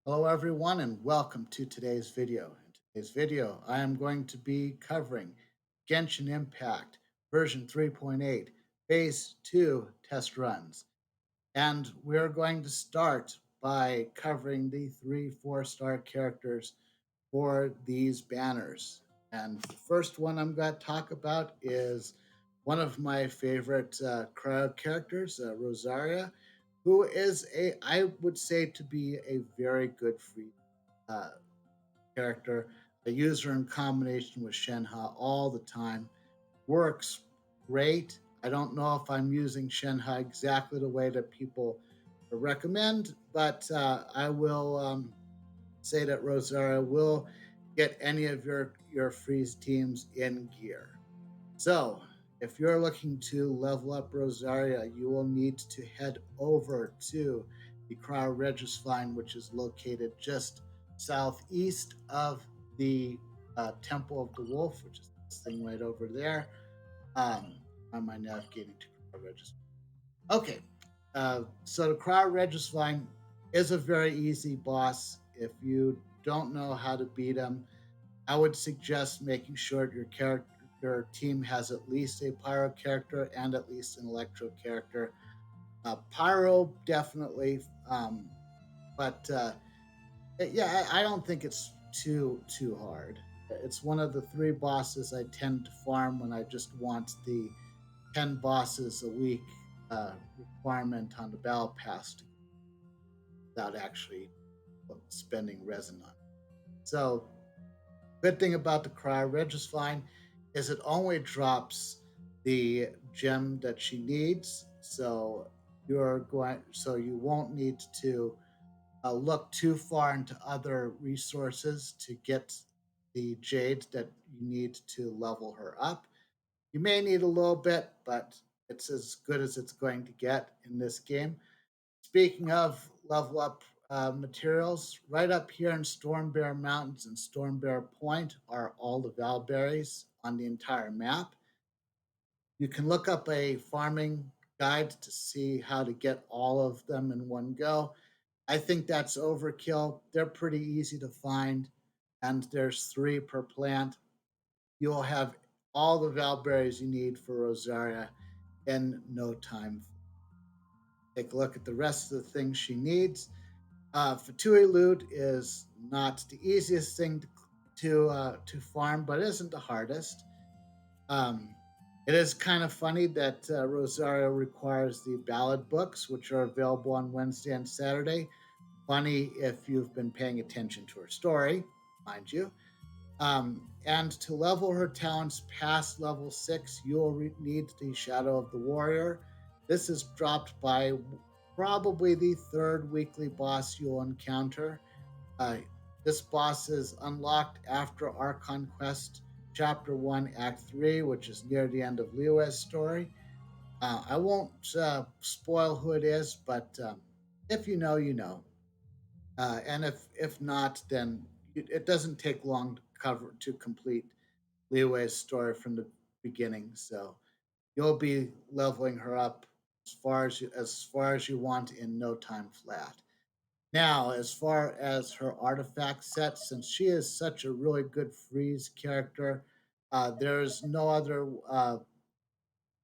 Hello everyone and welcome to today's video. In today's video, I am going to be covering Genshin Impact version 3.8 phase 2 test runs. And we're going to start by covering the 3 4-star characters for these banners. And the first one I'm going to talk about is one of my favorite crowd characters, Rosaria, who is I would say to be a very good free uh, character. I use her in combination with Shenhe all the time. Works great. I don't know if I'm using Shenhe exactly the way that people recommend, but I will say that Rosaria will get any of your freeze teams in gear. So, if you're looking to level up Rosaria, you will need to head over to the Cryo Registline, which is located just southeast of the Temple of the Wolf, which is this thing right over there. On my navigating to Cryo Registline. Okay, so the Cryo Registline is a very easy boss. If you don't know how to beat him, I would suggest making sure your team has at least a pyro character and at least an electro character. Pyro definitely, but yeah, I don't think it's too hard. It's one of the 3 bosses I tend to farm when I just want the 10 bosses a week requirement on the battle pass without actually spending resin on it. So good thing about the Cryo Registline is it only drops the gem that she needs, so you won't need to look too far into other resources to get the jade that you need to level her up. You may need a little bit, but it's as good as it's going to get in this game. Speaking of level up materials, right up here in Stormbear Mountains and Stormbear Point are all the Valberries on the entire map. You can look up a farming guide to see how to get all of them in one go. I think that's overkill. They're pretty easy to find, and there's 3 per plant. You'll have all the Valberries you need for Rosaria in no time. Take a look at the rest of the things she needs. Fatui loot is not the easiest thing to farm, but isn't the hardest. Um, it is kind of funny that Rosario requires the ballad books, which are available on Wednesday and Saturday. Funny if you've been paying attention to her story, mind you. And to level her talents past level 6, you'll need the Shadow of the Warrior. This is dropped by probably the 3rd weekly boss you'll encounter. Uh, this boss is unlocked after Archon Quest Chapter 1, Act 3, which is near the end of Liyue's story. I won't spoil who it is, but if you know, you know. And if not, then it doesn't take long to complete Liyue's story from the beginning. So you'll be leveling her up as far as you want in no time flat. Now, as far as her artifact set, since she is such a really good freeze character, there's no other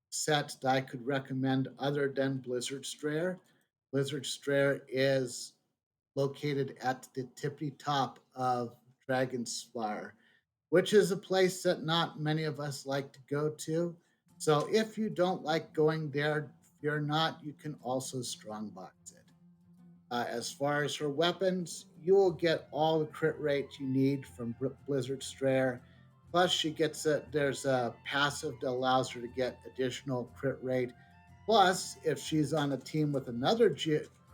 set that I could recommend other than Blizzard Strayer. Blizzard Strayer is located at the tippy top of Dragonspire, which is a place that not many of us like to go to. So if you don't like going there, fear not, you can also strongbox it. As far as her weapons, you will get all the crit rate you need from Blizzard Strayer. Plus, there's a passive that allows her to get additional crit rate. Plus, if she's on a team with another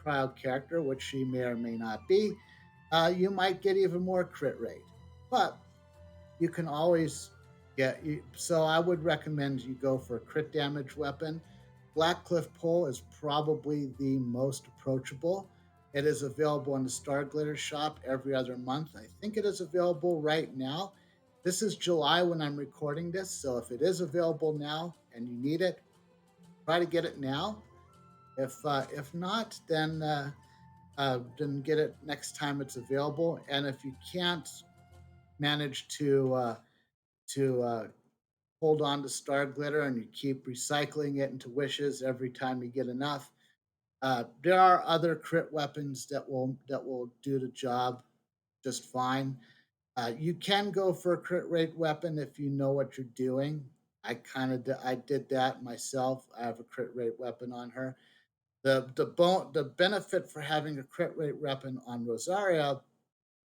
crowd character, which she may or may not be, you might get even more crit rate. But you can always so I would recommend you go for a crit damage weapon. Blackcliff Pole is probably the most approachable. It is available in the Star Glitter shop every other month. I think it is available right now. This is July when I'm recording this, so if it is available now and you need it, try to get it now. If not, then then get it next time it's available. And if you can't manage to hold on to Star Glitter and you keep recycling it into wishes every time you get enough, there are other crit weapons that will do the job just fine. You can go for a crit rate weapon if you know what you're doing. I did that myself. I have a crit rate weapon on her. The benefit for having a crit rate weapon on Rosaria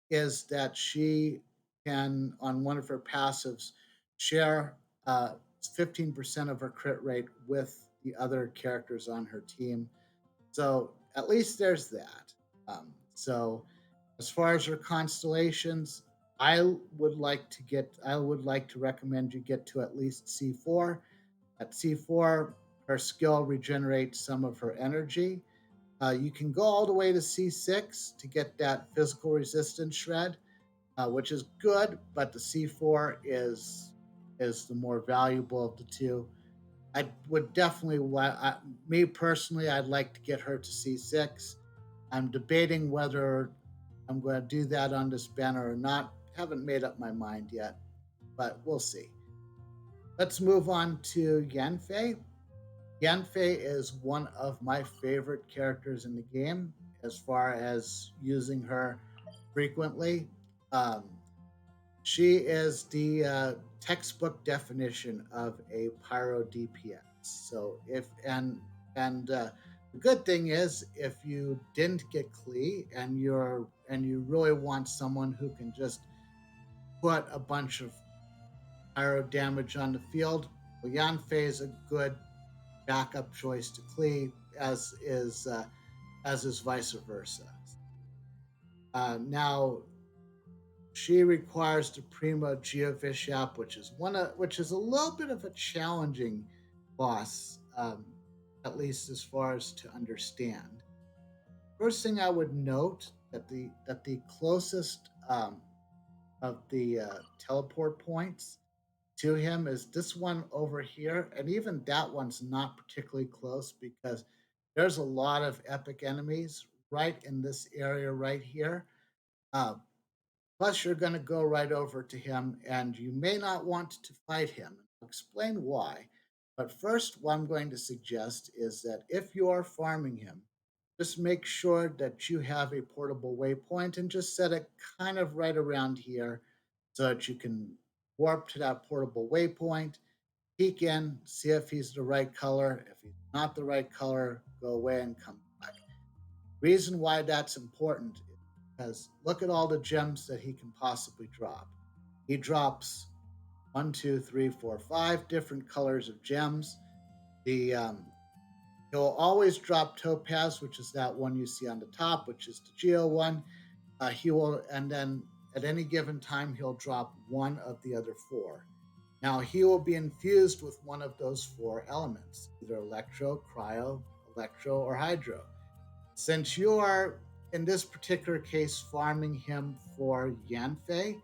is that she can, on one of her passives, share 15% of her crit rate with the other characters on her team. So at least there's that. So as far as her constellations, I would like to recommend you get to at least C4. At C4, her skill regenerates some of her energy. You can go all the way to C6 to get that physical resistance shred, which is good, but the C4 is the more valuable of the two. I would definitely, me personally, I'd like to get her to C6. I'm debating whether I'm going to do that on this banner or not. Haven't made up my mind yet, but we'll see. Let's move on to Yanfei. Yanfei is one of my favorite characters in the game as far as using her frequently. Um, she is the textbook definition of a pyro DPS. So if and the good thing is if you didn't get Klee and you really want someone who can just put a bunch of pyro damage on the field, well, Yanfei is a good backup choice to Klee, as is vice versa. Now she requires the Prima Geovishap, which is a little bit of a challenging boss, at least as far as to understand. First thing I would note that the closest of the teleport points to him is this one over here, and even that one's not particularly close because there's a lot of epic enemies right in this area right here. Uh, Plus, you're going to go right over to him, and you may not want to fight him. I'll explain why. But first, what I'm going to suggest is that if you are farming him, just make sure that you have a portable waypoint and just set it kind of right around here so that you can warp to that portable waypoint, peek in, see if he's the right color. If he's not the right color, go away and come back. Reason why that's important is because look at all the gems that he can possibly drop. He drops one, two, three, four, five different colors of gems. The He'll always drop topaz, which is that one you see on the top, which is the geo one. He will, and then at any given time, he'll drop one of the other four. Now he will be infused with one of those four elements, either electro, cryo, electro, or hydro. Since you are, in this particular case, farming him for Yanfei,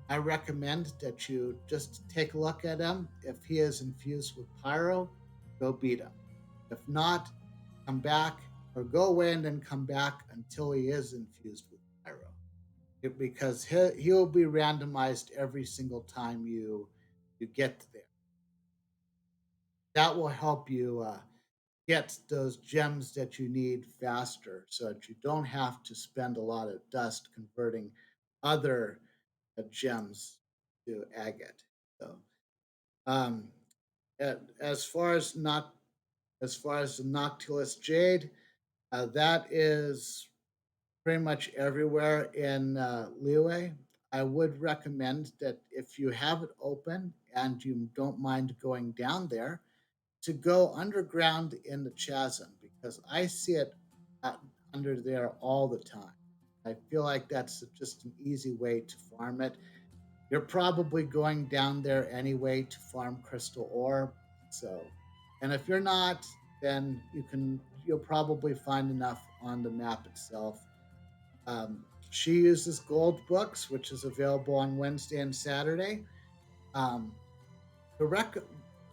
I recommend that you just take a look at him. If he is infused with Pyro, go beat him. If not, come back or go away and then come back until he is infused with Pyro. Because he'll be randomized every single time you get there. That will help you get those gems that you need faster so that you don't have to spend a lot of dust converting other gems to agate. So, um, as far as not as far as the Noctilus Jade, that is pretty much everywhere in Liyue. I would recommend that if you have it open and you don't mind going down there, to go underground in the chasm because I see it under there all the time. I feel like that's just an easy way to farm it. You're probably going down there anyway to farm crystal ore. So, and if you're not, then you'll probably find enough on the map itself. She uses gold books, which is available on Wednesday and Saturday. Um, the rec-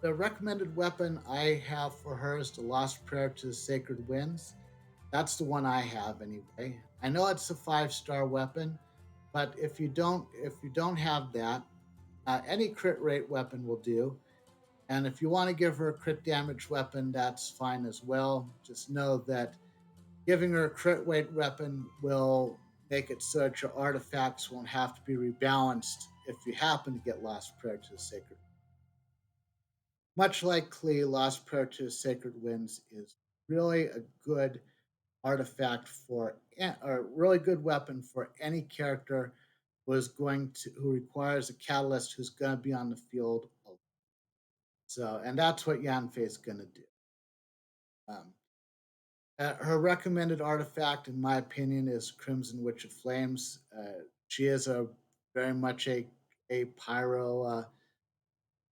the recommended weapon I have for her is the Lost Prayer to the Sacred Winds. That's the one I have anyway. I know it's a 5-star weapon, but if you don't have that, any crit rate weapon will do. And if you want to give her a crit damage weapon, that's fine as well. Just know that giving her a crit weight weapon will make it so that your artifacts won't have to be rebalanced if you happen to get Lost Prayer to the Sacred. Much like Klee, Lost Prayer to the Sacred Winds is really a good artifact for, or a really good weapon for any character who requires a catalyst who's going to be on the field. So, and that's what Yanfei is going to do. Um, Her recommended artifact, in my opinion, is Crimson Witch of Flames. She is a very much a pyro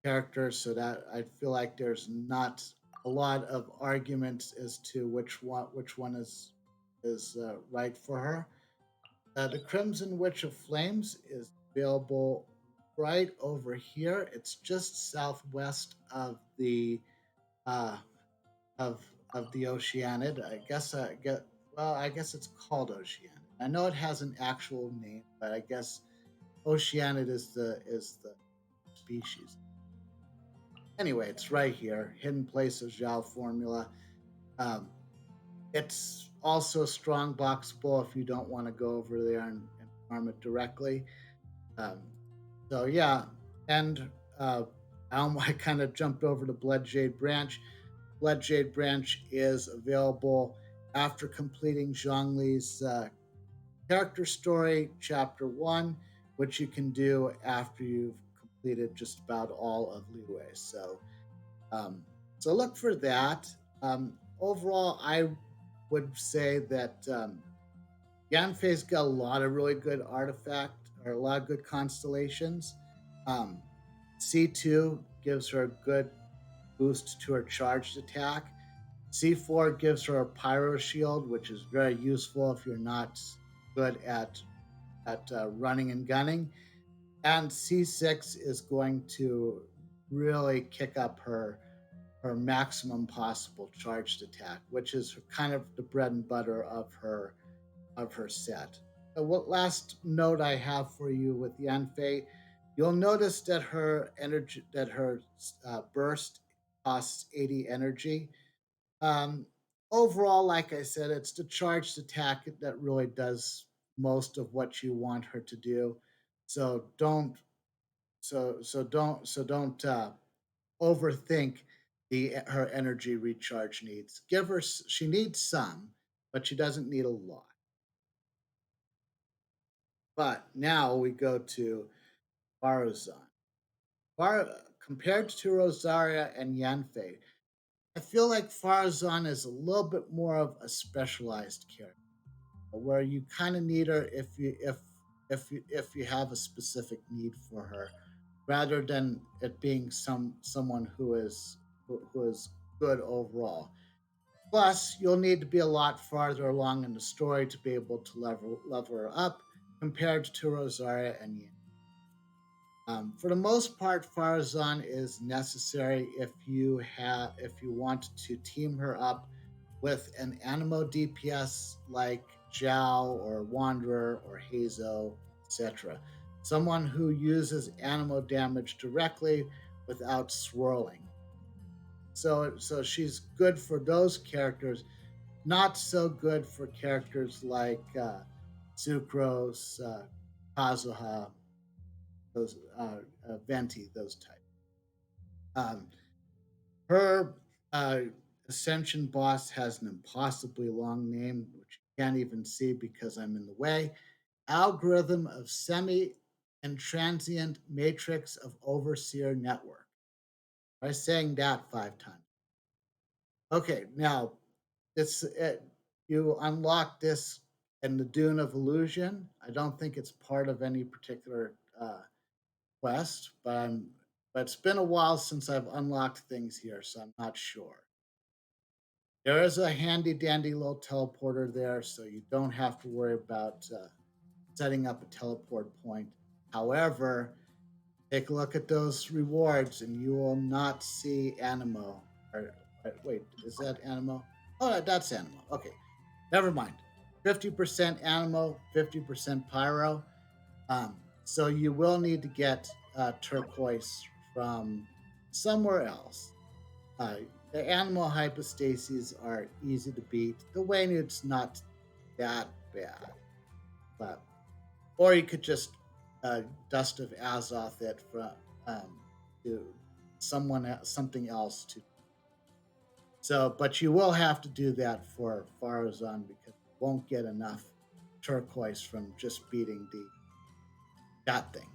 character, so that I feel like there's not a lot of arguments as to which one is right for her. The Crimson Witch of Flames is available right over here. It's just southwest uh, of of the Oceanid. I guess I guess it's called Oceanid. I know it has an actual name, but I guess Oceanid is the species. Anyway, it's right here, hidden place of Zhao formula. Um, it's also a strong boxable if you don't want to go over there and farm it directly. Um, so yeah, and I kind of jumped over to Blood Jade Branch. Blood Jade Branch is available after completing Zhongli's character story, Chapter 1, which you can do after you've completed just about all of Liyue. Um, so look for that. Overall, I would say that Yanfei's got a lot of really good artifact or a lot of good constellations. Um, C2 gives her a good boost to her charged attack. C4 gives her a pyro shield, which is very useful if you're not good at running and gunning. And C6 is going to really kick up her maximum possible charged attack, which is kind of the bread and butter of her set. What last note I have for you with Yanfei, you'll notice that her burst costs 80 energy. Um, Overall, like I said, it's the charged attack that really does most of what you want her to do. So don't overthink the her energy recharge needs. She needs some, but she doesn't need a lot. But now we go to Faruzan. Compared to Rosaria and Yanfei, I feel like Faruzan is a little bit more of a specialized character, where you kind of need her if you have a specific need for her, rather than it being someone who is good overall. Plus, you'll need to be a lot farther along in the story to be able to level her up compared to Rosaria and Yin. For the most part, Farazan is necessary if you want to team her up with an Animo DPS like Zhao or Wanderer or Hazo, etc. Someone who uses Animo damage directly without swirling. So she's good for those characters, not so good for characters like Sucrose, Kazuha, those Venti, those types. Um, her Ascension boss has an impossibly long name, which you can't even see because I'm in the way. Algorithm of Semi and Transient Matrix of Overseer Network. By saying that 5 times. Okay, now you unlock this in the Dune of Illusion. I don't think it's part of any particular quest, but it's been a while since I've unlocked things here, so I'm not sure. There is a handy dandy little teleporter there, so you don't have to worry about setting up a teleport point. However, take a look at those rewards, and you will not see Animo. Wait, is that Animo? Oh, that's Animo. Okay. Never mind. 50% animal, 50% pyro. So you will need to get turquoise from somewhere else. Uh, the animal hypostases are easy to beat. The Waynude's not that bad, but or you could just dust of Azoth it from to something else to. So, but you will have to do that for Faruzan because you won't get enough turquoise from just beating the that thing.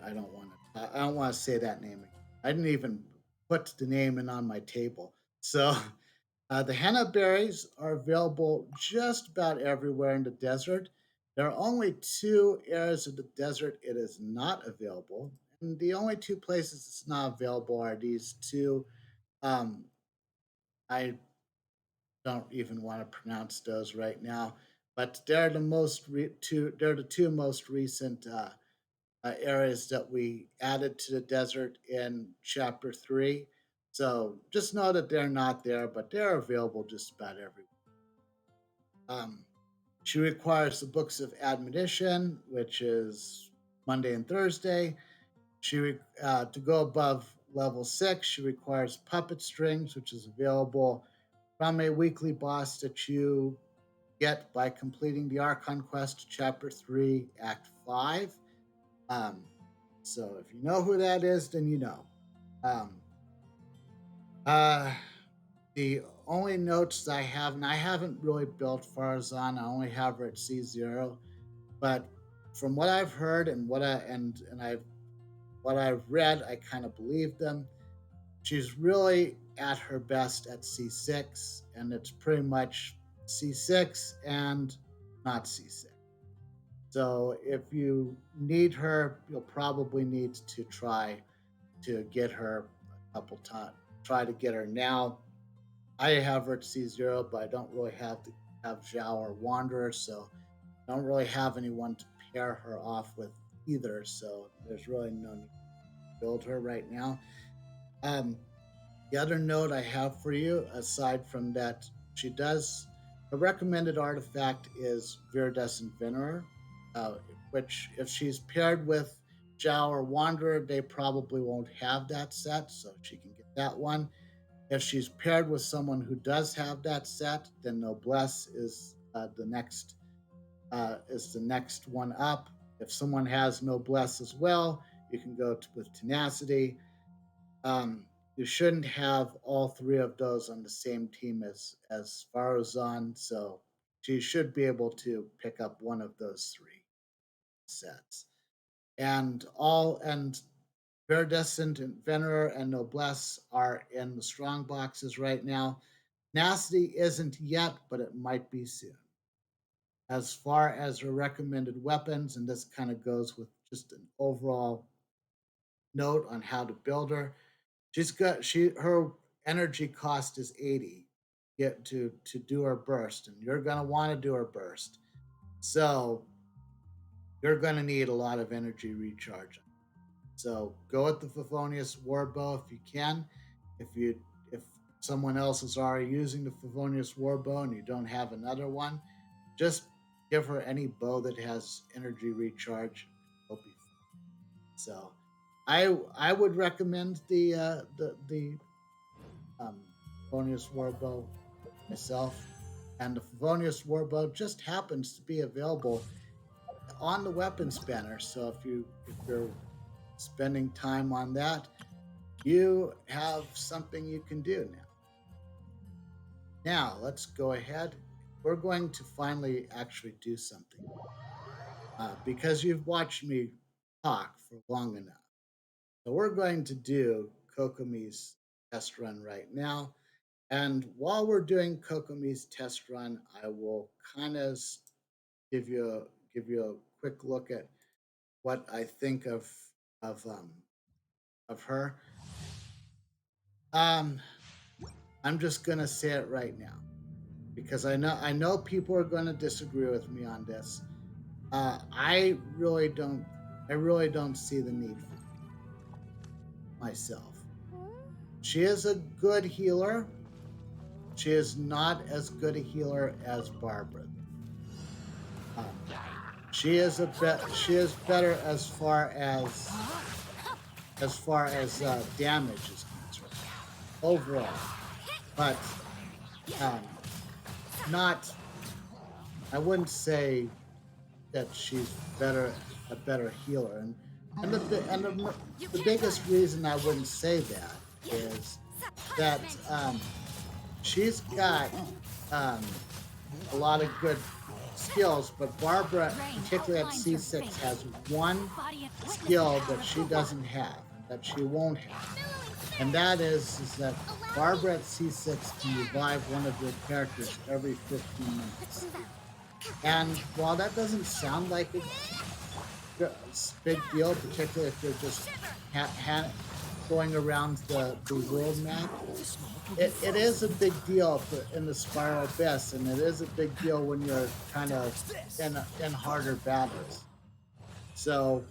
I don't want to. I don't want to say that name again. I didn't even put the name in on my table. So the henna berries are available just about everywhere in the desert. There are only two areas of the desert it is not available, and the only two places it's not available are these two. Um, I don't even want to pronounce those right now, but they're the two. They're the two most recent areas that we added to the desert in chapter 3. So just know that they're not there, but they're available just about everywhere. Um, she requires the books of admonition, which is Monday and Thursday. To go above level 6, she requires puppet strings, which is available from a weekly boss that you get by completing the Archon Quest Chapter 3, Act 5. Um, so if you know who that is, then you know. Um, uh, the only notes I have, and I haven't really built Farzan, I only have her at C0, but from what I've heard and what I've read, I kind of believe them. She's really at her best at C6, and it's pretty much C6 and not C6. So if you need her, you'll probably need to try to get her a couple times. Try to get her now. I have her at C0, but I don't really have Zhao or Wanderer, so I don't really have anyone to pair her off with either. So there's really no need to build her right now. Um, the other note I have for you, aside from that, she does a recommended artifact is Viridescent Venerer, uh, which if she's paired with Zhao or Wanderer, they probably won't have that set, so she can get that one. If she's paired with someone who does have that set, then Noblesse is the next one up. If someone has Noblesse as well, you can go with Tenacity. Um, you shouldn't have all three of those on the same team as Faruzan, so she should be able to pick up one of those three sets. And Viridescent and Venerer and Noblesse are in the strong boxes right now. Tenacity isn't yet, but it might be soon. As far as her recommended weapons, and this kind of goes with just an overall note on how to build her. Her energy cost is 80 get to do her burst, and you're gonna want to do her burst. So you're gonna need a lot of energy recharge. So go with the Favonius Warbow if you can. If someone else is already using the Favonius Warbow and you don't have another one, just give her any bow that has energy recharge. It'll be fine. So I would recommend the Favonius Warbow myself, and the Favonius Warbow just happens to be available on the weapons banner. So if you're spending time on that, you have something you can do now. Now let's go ahead. We're going to finally actually do something because you've watched me talk for long enough. So we're going to do Kokomi's test run right now. And while we're doing Kokomi's test run, I will kind of give you a, give you a quick look at what I think of um, of her. Um, I'm just gonna say it right now because I know people are going to disagree with me on this. I really don't. I really don't see the need for myself. She is a good healer. She is not as good a healer as Barbara. Um, she is better as far as damage is concerned overall, but um, not. I wouldn't say that she's a better healer, the biggest reason I wouldn't say that is that she's got um, a lot of good skills, but Barbara, particularly at C6, has one skill that she doesn't have and that she won't have. And that is that Barbara at C6 can revive one of your characters every 15 minutes. And while that doesn't sound like a big deal, particularly if you're just going around the world map, it is a big deal in the Spiral Abyss, and it is a big deal when you're kind of in harder battles. So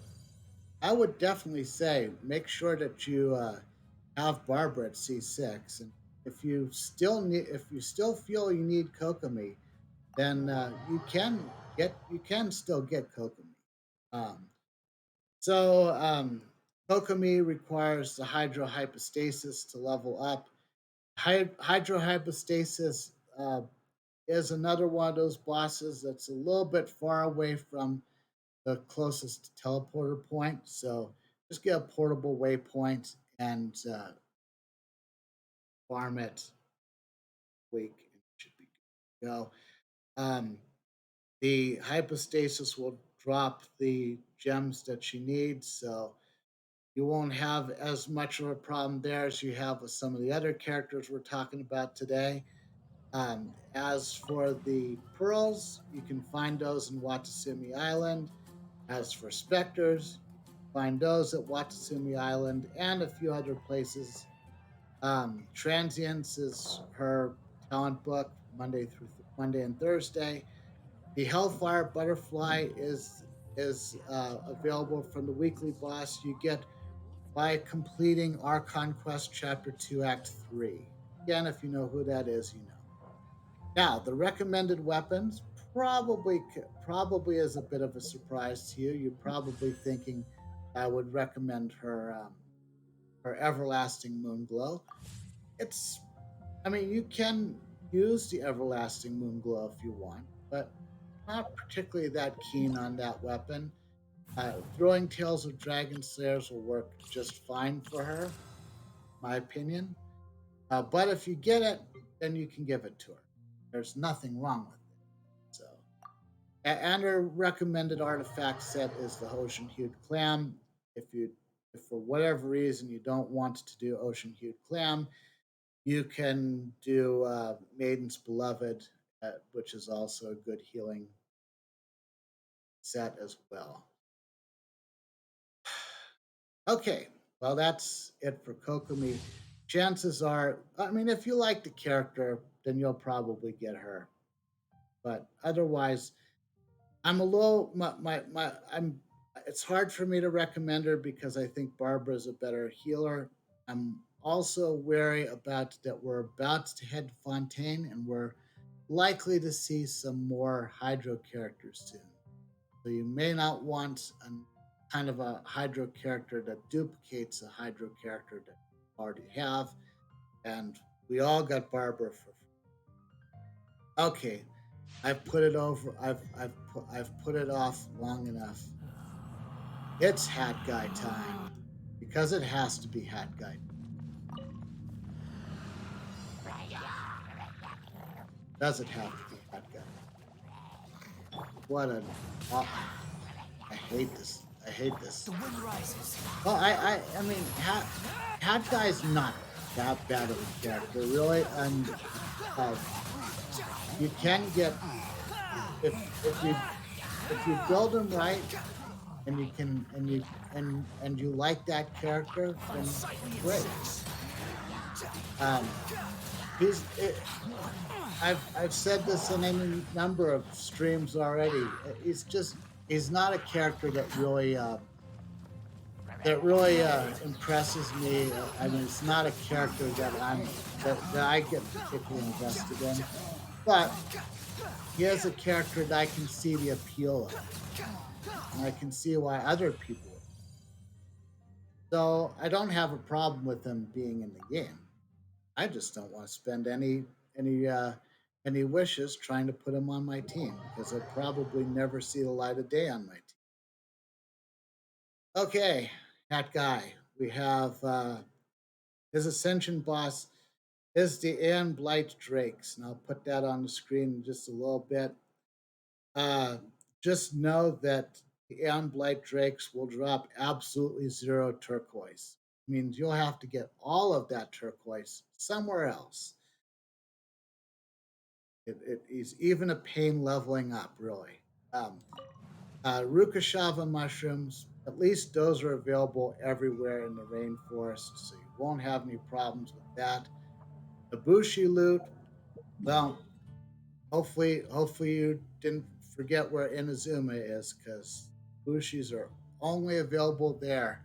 I would definitely say make sure that you have Barbara at C6, and if you still feel you need Kokomi, then you can still get Kokomi. Um, Kokomi requires the hydrohypostasis to level up. Hydrohypostasis is another one of those bosses that's a little bit far away from the closest teleporter point. So just get a portable waypoint and farm it week, and it should be good to go. The hypostasis will drop the gems that she needs, so you won't have as much of a problem there as you have with some of the other characters we're talking about today. As for the pearls, you can find those in Watasumi Island. As for specters, you can find those at Watasumi Island and a few other places. Transience is her talent book Monday and Thursday. The Hellfire Butterfly is available from the weekly boss you get by completing Archon Quest Chapter 2, Act 3. Again, if you know who that is, you know. Now, the recommended weapons probably is a bit of a surprise to you. You're probably thinking I would recommend her Everlasting Moonglow. It's I mean, you can use the Everlasting Moonglow if you want, but not particularly that keen on that weapon. Throwing Tails of Dragon Slayers will work just fine for her, my opinion. But if you get it, then you can give it to her. There's nothing wrong with it. So, and her recommended artifact set is the Ocean Hued Clam. If for whatever reason you don't want to do Ocean Hued Clam, you can do Maiden's Beloved, which is also a good healing set as well. Okay, well, that's it for Kokomi. Chances are, I mean, if you like the character, then you'll probably get her. But otherwise, I'm a little, I'm, it's hard for me to recommend her because I think Barbara's a better healer. I'm also wary about that we're about to head to Fontaine and we're likely to see some more Hydro characters soon. So you may not want a kind of a Hydro character that duplicates a Hydro character that you already have. And we all got Barbara for free. Okay, I've put it over. I've put it off long enough. It's Hat Guy time because it has to be Hat Guy. Does it have to be Hat Guy? What an I hate this. I hate this. The wind rises. Well, I mean, Hat Guy's not that bad of a character, really, and you can get if you build him right, and you can and you like that character, then great. Um, he's it, I've said this in any number of streams already. He's not a character that really that really impresses me. I mean, it's not a character that I get particularly invested in, but he is a character that I can see the appeal of, and I can see why other people would. So I don't have a problem with him being in the game. I just don't want to spend any any wishes trying to put him on my team because he'll probably never see the light of day on my team. Okay, that guy. We have his ascension boss is the Aeon Blight Drakes, and I'll put that on the screen in just a little bit. Uh, just know that the Aeon Blight Drakes will drop absolutely zero turquoise. It means you'll have to get all of that turquoise somewhere else. It is even a pain leveling up, really. Um, Rukashava mushrooms, at least those are available everywhere in the rainforest, so you won't have any problems with that. The Bushi loot, well, hopefully you didn't forget where Inazuma is, because Bushis are only available there,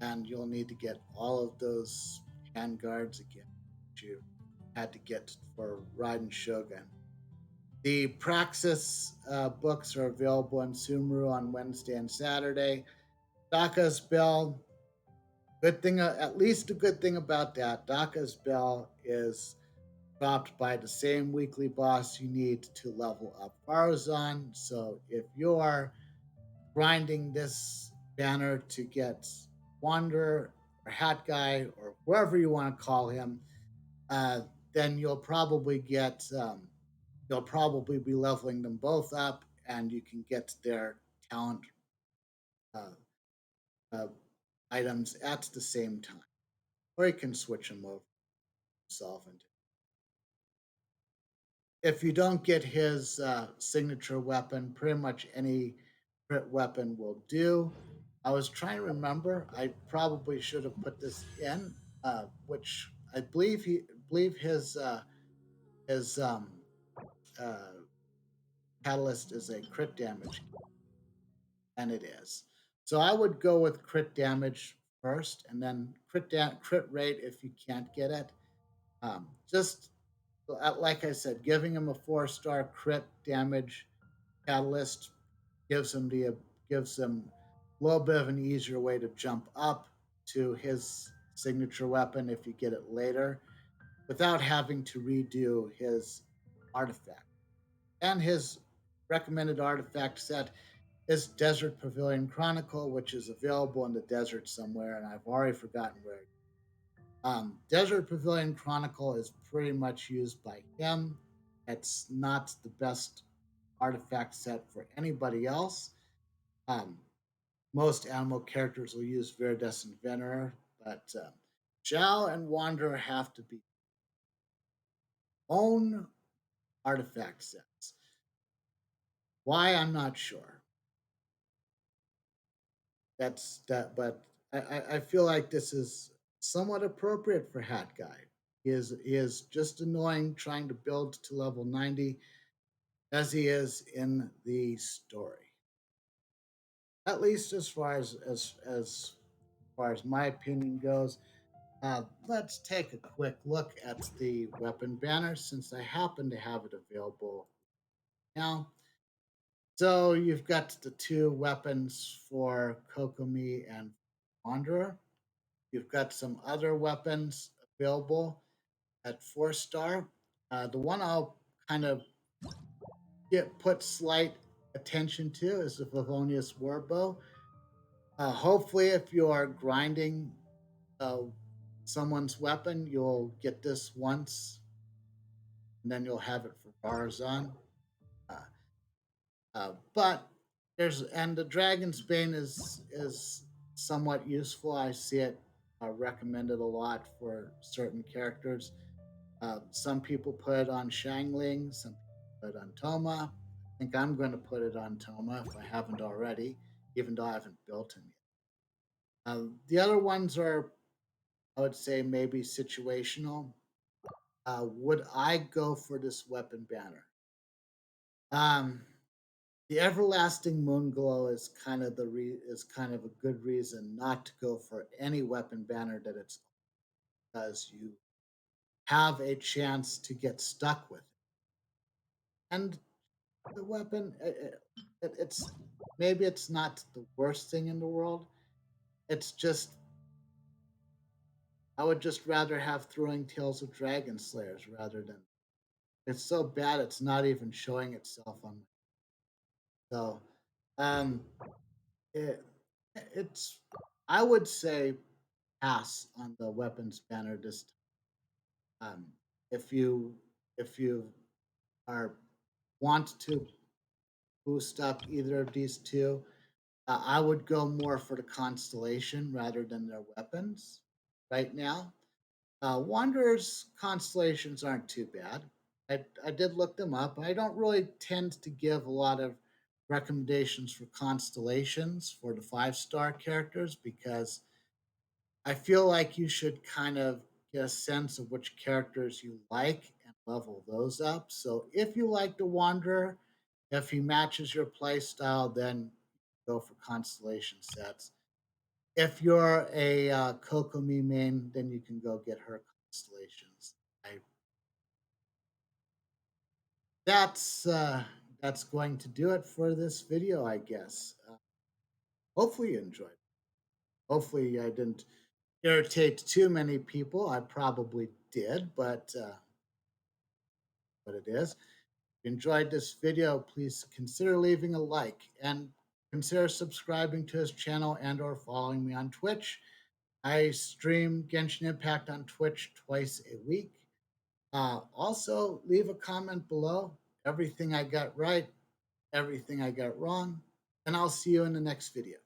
and you'll need to get all of those handguards again that you had to get for Raiden Shogun. The Praxis books are available in Sumeru on Wednesday and Saturday. Daka's Bell, good thing, at least a good thing about that, Daka's Bell is dropped by the same weekly boss you need to level up Faruzan. So if you're grinding this banner to get Wanderer or Hat Guy or whoever you want to call him, then you'll probably be leveling them both up, and you can get their talent uh, uh, items at the same time, or you can switch them over yourself. And if you don't get his signature weapon, pretty much any crit weapon will do. I was trying to remember. I probably should have put this in, which I believe his uh, catalyst is a crit damage, and it is. So I would go with crit damage first, and then crit rate if you can't get it. Just like I said, giving him a 4-star crit damage catalyst gives him a little bit of an easier way to jump up to his signature weapon if you get it later, without having to redo his artifact. And his recommended artifact set is Desert Pavilion Chronicle, which is available in the desert somewhere, and I've already forgotten where. Desert Pavilion Chronicle is pretty much used by him. It's not the best artifact set for anybody else. Um, Most animal characters will use Viridescent Venerer, but Zhao and Wanderer have to be own artifact sets. Why, I'm not sure. That's that, but I feel like this is somewhat appropriate for Hat Guy. He is just annoying trying to build to level 90 as he is in the story. At least as far as my opinion goes. Let's take a quick look at the weapon banner since I happen to have it available now. So you've got the two weapons for Kokomi and Wanderer. You've got some other weapons available at 4-star. The one I'll kind of put slight attention to is the Favonius Warbow. Hopefully, if you are grinding uh, someone's weapon, you'll get this once, and then you'll have it for Farazan. Uh, but the Dragon's Bane is somewhat useful. I see it recommended a lot for certain characters. Some people put it on Shangling, some people put it on Toma. I think I'm going to put it on Toma if I haven't already, even though I haven't built him yet. The other ones are, I would say, maybe situational. Would I go for this weapon banner? Um, The everlasting moon glow is is kind of a good reason not to go for any weapon banner that it's because you have a chance to get stuck with it. And the weapon, it's maybe it's not the worst thing in the world. It's just I would just rather have throwing tails of dragon slayers rather than it's so bad it's not even showing itself on my so um it, it's I would say pass on the weapons banner this time. If you are want to boost up either of these two, I would go more for the constellation rather than their weapons right now. Wanderers constellations aren't too bad. I did look them up. I don't really tend to give a lot of recommendations for constellations for the 5-star characters because I feel like you should kind of get a sense of which characters you like and level those up. So if you like the Wanderer, if he matches your play style, then go for constellation sets. If you're a Kokomi main, then you can go get her constellations. I, that's that's going to do it for this video, I guess. Hopefully you enjoyed it. Hopefully I didn't irritate too many people. I probably did, but what it is. If you enjoyed this video, please consider leaving a like and consider subscribing to his channel and or following me on Twitch. I stream Genshin Impact on Twitch twice a week. Also, leave a comment below. Everything I got right, everything I got wrong, and I'll see you in the next video.